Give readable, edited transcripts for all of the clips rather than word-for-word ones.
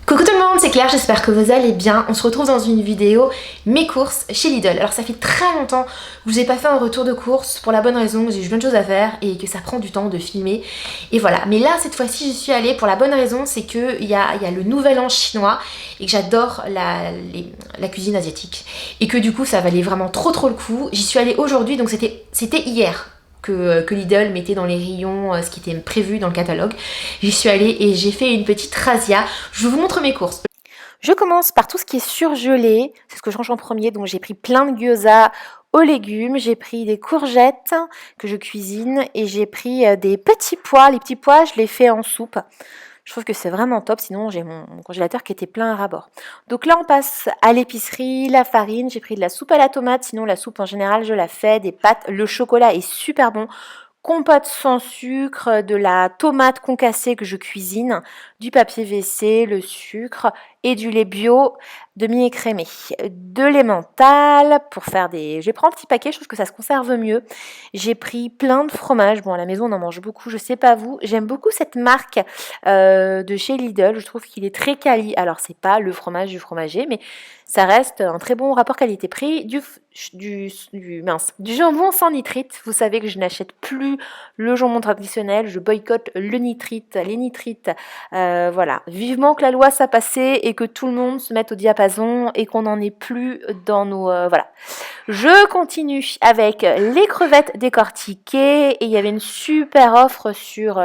Coucou tout le monde, c'est Claire, j'espère que vous allez bien. On se retrouve dans une vidéo mes courses chez Lidl. Alors ça fait très longtemps que je vous ai pas fait un retour de courses pour la bonne raison que j'ai eu plein de choses à faire et que ça prend du temps de filmer. Et voilà, mais là cette fois-ci j'y suis allée pour la bonne raison, c'est qu'il y a le nouvel an chinois et que j'adore la cuisine asiatique. Et que du coup ça valait vraiment trop le coup. J'y suis allée aujourd'hui, donc c'était hier que Lidl mettait dans les rayons ce qui était prévu dans le catalogue. J'y suis allée et j'ai fait une petite razzia. Je vous montre mes courses. Je commence par tout ce qui est surgelé, c'est ce que je range en premier, donc j'ai pris plein de gyoza aux légumes, j'ai pris des courgettes que je cuisine et j'ai pris des petits pois. Les petits pois, je les fais en soupe. Je trouve que c'est vraiment top, sinon j'ai mon congélateur qui était plein à ras-bord. Donc là on passe à l'épicerie, la farine, j'ai pris de la soupe à la tomate, sinon la soupe en général je la fais, des pâtes, le chocolat est super bon. Compote sans sucre, de la tomate concassée que je cuisine, du papier WC, le sucre et du lait bio demi-écrémé. De l'emmental pour faire des... Je prends un petit paquet, je trouve que ça se conserve mieux. J'ai pris plein de fromages. Bon, à la maison, on en mange beaucoup, je sais pas vous. J'aime beaucoup cette marque de chez Lidl. Je trouve qu'il est très quali. Alors, c'est pas le fromage du fromager, mais ça reste un très bon rapport qualité-prix. Du jambon sans nitrite. Vous savez que je n'achète plus le jambon traditionnel. Je boycotte le nitrite, les nitrites. Voilà. Vivement que la loi soit passée et que tout le monde se mette au diapason et qu'on n'en ait plus dans nos... voilà. Je continue avec les crevettes décortiquées et il y avait une super offre sur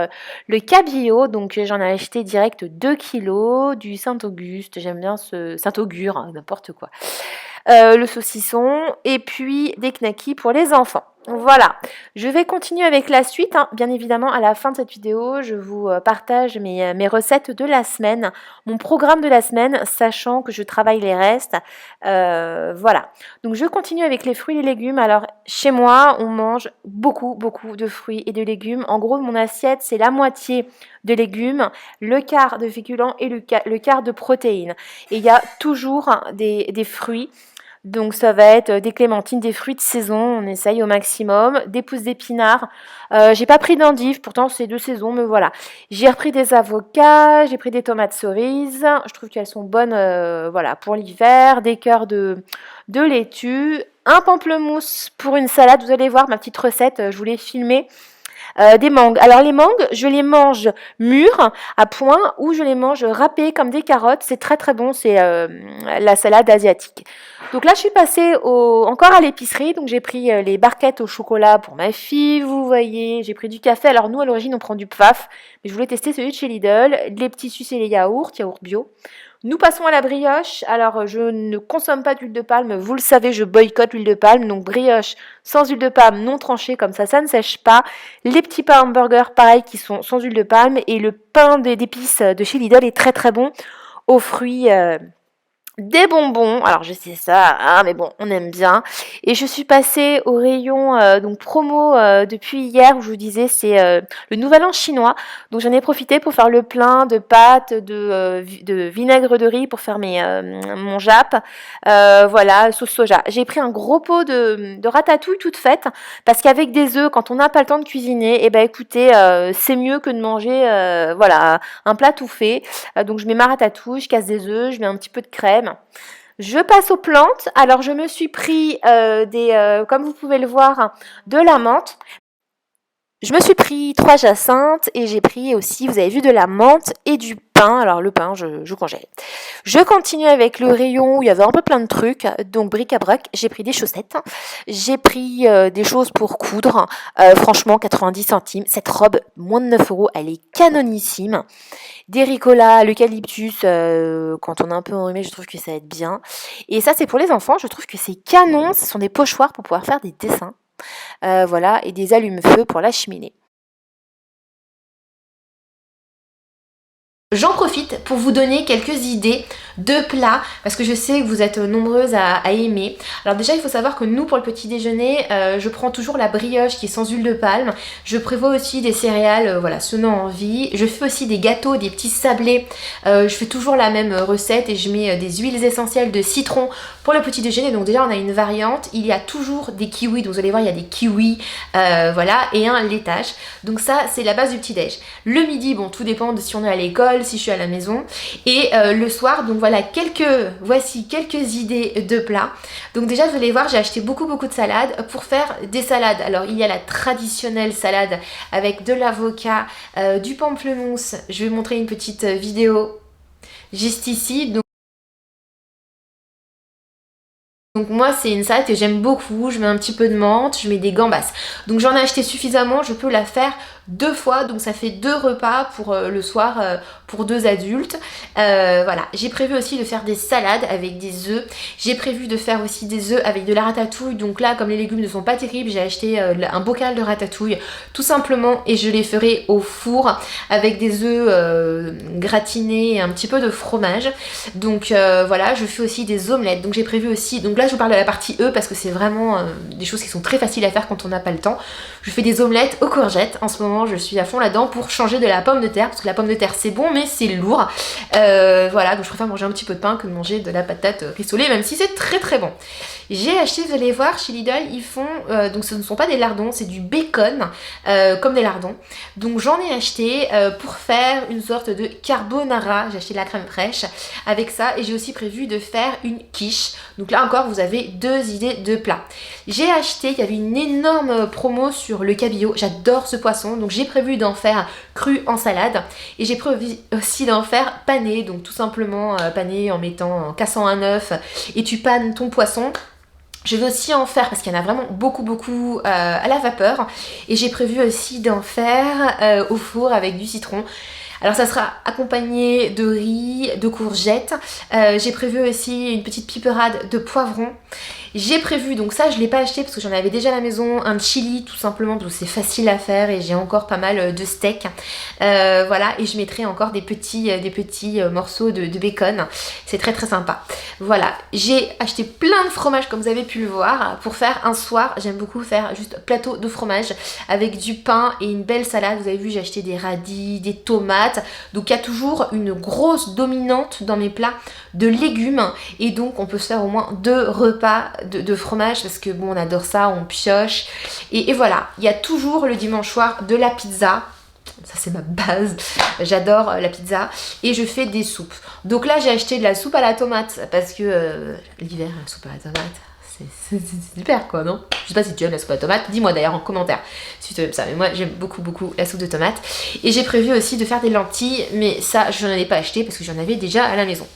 le cabillaud, donc j'en ai acheté direct 2 kilos, du Saint-Auguste, j'aime bien ce Saint-Augure, hein, n'importe quoi. Le saucisson et puis des knackis pour les enfants. Voilà, je vais continuer avec la suite, hein. Bien évidemment à la fin de cette vidéo je vous partage mes recettes de la semaine, mon programme de la semaine, sachant que je travaille les restes, voilà. Donc je continue avec les fruits et les légumes. Alors chez moi on mange beaucoup de fruits et de légumes. En gros mon assiette c'est la moitié de légumes, le quart de féculents et le quart de protéines. Et il y a toujours des fruits. Donc ça va être des clémentines, des fruits de saison, on essaye au maximum, des pousses d'épinards. J'ai pas pris d'endives, pourtant c'est de saison, mais voilà. J'ai repris des avocats, j'ai pris des tomates cerises, je trouve qu'elles sont bonnes voilà, pour l'hiver, des cœurs de laitue, un pamplemousse pour une salade, vous allez voir ma petite recette, je vous l'ai filmée. Des mangues. Alors les mangues, je les mange mûres à point ou je les mange râpées comme des carottes. C'est très bon, c'est la salade asiatique. Donc là, je suis passée encore à l'épicerie. Donc j'ai pris les barquettes au chocolat pour ma fille, vous voyez. J'ai pris du café. Alors nous, à l'origine, on prend du paf. Mais je voulais tester celui de chez Lidl. Les petits sucres et les yaourts bio. Nous passons à la brioche. Alors, je ne consomme pas d'huile de palme. Vous le savez, je boycotte l'huile de palme. Donc, brioche sans huile de palme, non tranchée, comme ça ne sèche pas. Les petits pains hamburgers, pareil, qui sont sans huile de palme. Et le pain d'épices de chez Lidl est très bon aux fruits... des bonbons, alors je sais ça, hein, mais bon, on aime bien. Et je suis passée au rayon donc promo depuis hier où je vous disais c'est le nouvel an chinois. Donc j'en ai profité pour faire le plein de pâtes, de vinaigre de riz pour faire mon jappe. Voilà, sauce soja. J'ai pris un gros pot de ratatouille toute faite parce qu'avec des œufs, quand on n'a pas le temps de cuisiner, et ben écoutez, c'est mieux que de manger voilà un plat tout fait. Donc je mets ma ratatouille, je casse des œufs, je mets un petit peu de crème. Je passe aux plantes. Alors je me suis pris comme vous pouvez le voir, de la menthe. Je me suis pris 3 jacinthes et j'ai pris aussi, vous avez vu, de la menthe et du pain. Alors le pain, je congèle. Je continue avec le rayon où il y avait un peu plein de trucs. Donc bric-à-brac, j'ai pris des chaussettes. J'ai pris des choses pour coudre. Franchement, 90 centimes. Cette robe, moins de 9 €, elle est canonissime. Des ricolas, l'eucalyptus, quand on est un peu enrhumé, je trouve que ça aide bien. Et ça, c'est pour les enfants. Je trouve que c'est canon. Ce sont des pochoirs pour pouvoir faire des dessins. Voilà, et des allumes-feu pour la cheminée. J'en profite pour vous donner quelques idées 2 plats parce que je sais que vous êtes nombreuses à aimer. Alors déjà il faut savoir que nous pour le petit déjeuner je prends toujours la brioche qui est sans huile de palme. Je prévois aussi des céréales voilà, selon envie. Je fais aussi des gâteaux, des petits sablés. Je fais toujours la même recette et je mets des huiles essentielles de citron pour le petit déjeuner. Donc déjà on a une variante. Il y a toujours des kiwis, donc vous allez voir il y a des kiwis voilà, et un laitage. Donc ça c'est la base du petit déj. Le midi, bon tout dépend de si on est à l'école, si je suis à la maison. Et le soir, donc voilà voici quelques idées de plats. Donc déjà vous allez voir j'ai acheté beaucoup de salades pour faire des salades. Alors il y a la traditionnelle salade avec de l'avocat, du pamplemousse. Je vais vous montrer une petite vidéo juste ici. Donc moi c'est une salade que j'aime beaucoup, je mets un petit peu de menthe, je mets des gambas. Donc j'en ai acheté suffisamment, je peux la faire 2 fois, donc ça fait 2 repas pour le soir pour 2 adultes. Voilà, j'ai prévu aussi de faire des salades avec des œufs. J'ai prévu de faire aussi des œufs avec de la ratatouille. Donc là comme les légumes ne sont pas terribles, j'ai acheté un bocal de ratatouille tout simplement et je les ferai au four avec des œufs gratinés et un petit peu de fromage. Donc voilà, je fais aussi des omelettes. Donc j'ai prévu aussi, donc là je vous parle de la partie œufs parce que c'est vraiment des choses qui sont très faciles à faire quand on n'a pas le temps. Je fais des omelettes aux courgettes. En ce moment je suis à fond là-dedans pour changer de la pomme de terre parce que la pomme de terre c'est bon mais c'est lourd. Voilà, donc je préfère manger un petit peu de pain que de manger de la patate rissolée même si c'est très bon. J'ai acheté, vous allez voir, chez Lidl, ils font, donc ce ne sont pas des lardons, c'est du bacon, comme des lardons. Donc j'en ai acheté pour faire une sorte de carbonara. J'ai acheté de la crème fraîche avec ça et j'ai aussi prévu de faire une quiche. Donc là encore, vous avez 2 idées de plats. J'ai acheté, il y avait une énorme promo sur le cabillaud. J'adore ce poisson, donc j'ai prévu d'en faire cru en salade. Et j'ai prévu aussi d'en faire pané, donc tout simplement pané en cassant un œuf et tu panes ton poisson. Je vais aussi en faire, parce qu'il y en a vraiment beaucoup à la vapeur. Et j'ai prévu aussi d'en faire au four avec du citron. Alors ça sera accompagné de riz, de courgettes. J'ai prévu aussi une petite piperade de poivron. J'ai prévu, donc ça je ne l'ai pas acheté parce que j'en avais déjà à la maison, un chili tout simplement parce que c'est facile à faire et j'ai encore pas mal de steak. Voilà, et je mettrai encore des petits morceaux de bacon. C'est très sympa. Voilà, j'ai acheté plein de fromages comme vous avez pu le voir pour faire un soir. J'aime beaucoup faire juste plateau de fromage avec du pain et une belle salade. Vous avez vu, j'ai acheté des radis, des tomates. Donc il y a toujours une grosse dominante dans mes plats de légumes et donc on peut se faire au moins 2 repas de fromage parce que bon on adore ça, on pioche et voilà, il y a toujours le dimanche soir de la pizza. Ça c'est ma base, j'adore la pizza et je fais des soupes. Donc là j'ai acheté de la soupe à la tomate parce que l'hiver la soupe à la tomate c'est super quoi, non? Je sais pas si tu aimes la soupe à la tomate, dis-moi d'ailleurs en commentaire si tu aimes ça, mais moi j'aime beaucoup la soupe de tomate. Et j'ai prévu aussi de faire des lentilles, mais ça je n'en ai pas acheté parce que j'en avais déjà à la maison.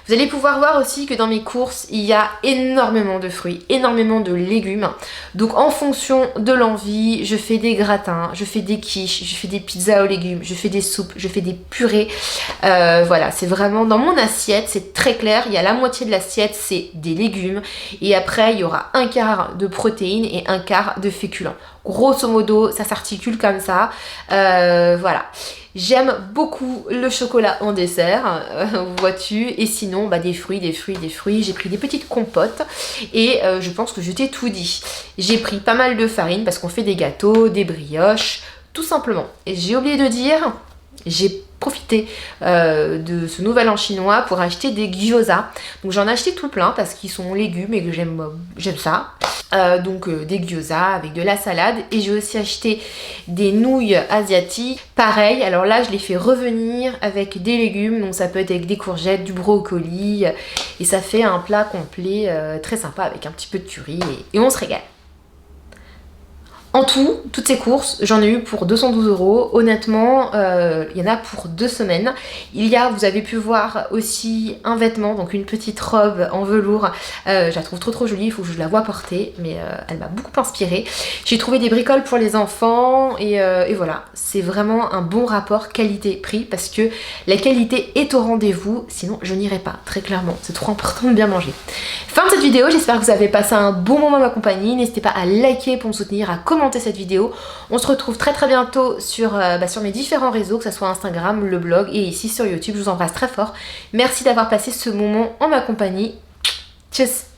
Vous allez pouvoir voir aussi que dans mes courses, il y a énormément de fruits, énormément de légumes. Donc en fonction de l'envie, je fais des gratins, je fais des quiches, je fais des pizzas aux légumes, je fais des soupes, je fais des purées. Voilà, c'est vraiment dans mon assiette, c'est très clair. Il y a la moitié de l'assiette, c'est des légumes. Et après, il y aura un quart de protéines et un quart de féculents. Grosso modo, ça s'articule comme ça. Voilà. J'aime beaucoup le chocolat en dessert, vois-tu, et sinon bah, des fruits, j'ai pris des petites compotes et je pense que je t'ai tout dit. J'ai pris pas mal de farine parce qu'on fait des gâteaux, des brioches, tout simplement. Et j'ai oublié de dire, j'ai profité de ce nouvel an chinois pour acheter des gyoza. Donc j'en ai acheté tout plein parce qu'ils sont légumes et que j'aime ça. Donc des gyoza avec de la salade et j'ai aussi acheté des nouilles asiatiques pareil. Alors là je les fais revenir avec des légumes, donc ça peut être avec des courgettes, du brocoli et ça fait un plat complet très sympa avec un petit peu de curry et on se régale. En tout, toutes ces courses, j'en ai eu pour 212 €. Honnêtement, il y en a pour 2 semaines. Il y a, vous avez pu voir aussi un vêtement, donc une petite robe en velours. Je la trouve trop jolie, il faut que je la voie porter, mais elle m'a beaucoup inspirée. J'ai trouvé des bricoles pour les enfants et voilà, c'est vraiment un bon rapport qualité-prix parce que la qualité est au rendez-vous, sinon je n'irai pas, très clairement. C'est trop important de bien manger. Fin de cette vidéo, j'espère que vous avez passé un bon moment à ma compagnie. N'hésitez pas à liker pour me soutenir, à commenter commenter cette vidéo. On se retrouve très très bientôt sur mes différents réseaux, que ce soit Instagram, le blog et ici sur YouTube. Je vous embrasse très fort. Merci d'avoir passé ce moment en ma compagnie. Tchuss!